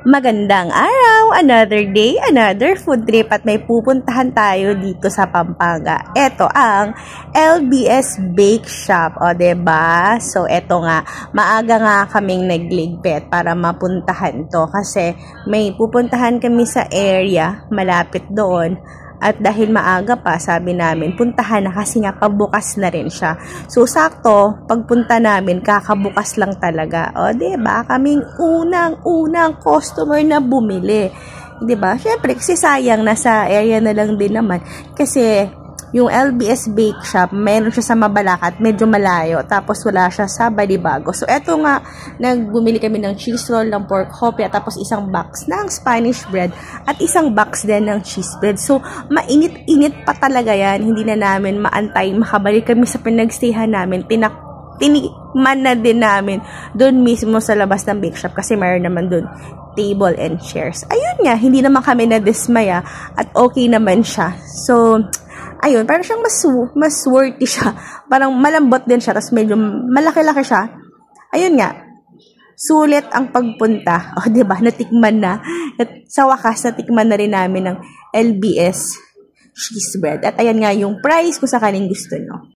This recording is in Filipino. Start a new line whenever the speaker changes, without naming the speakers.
Magandang araw! Another day, another food trip at may pupuntahan tayo dito sa Pampanga. Ito ang LBS Bake Shop. O, diba? So, ito nga. Maaga nga kaming nagligpit para mapuntahan to. Kasi may pupuntahan kami sa area, malapit doon. At dahil maaga pa, sabi namin, puntahan na kasi nga pabukas na rin siya. So, sakto, pagpunta namin, kakabukas lang talaga. O, diba? Kaming unang customer na bumili. Diba? Syempre, kasi sayang, nasa area na lang din naman. Kasi, yung LBS Bake Shop, meron siya sa Mabalacat, medyo malayo. Tapos, wala siya sa Balibago. So, eto nga, nagbumili kami ng cheese roll, ng pork hopia, tapos isang box ng Spanish bread, at isang box din ng cheese bread. So, mainit-init pa talaga yan. Hindi na namin maantay. Makabalik kami sa pinagstayhan namin. Tinikman na din namin doon mismo sa labas ng bake shop kasi mayroon naman doon table and chairs. Ayun nga, hindi naman kami na-dismaya at okay naman siya. So, ayun, parang siyang mas worthy siya. Parang malambot din siya, tapos medyo malaki-laki siya. Ayun nga, sulit ang pagpunta. O, diba? Natikman na. At sa wakas, natikman na rin namin ng LBS cheese bread. At ayan nga yung price kung sakaling gusto nyo.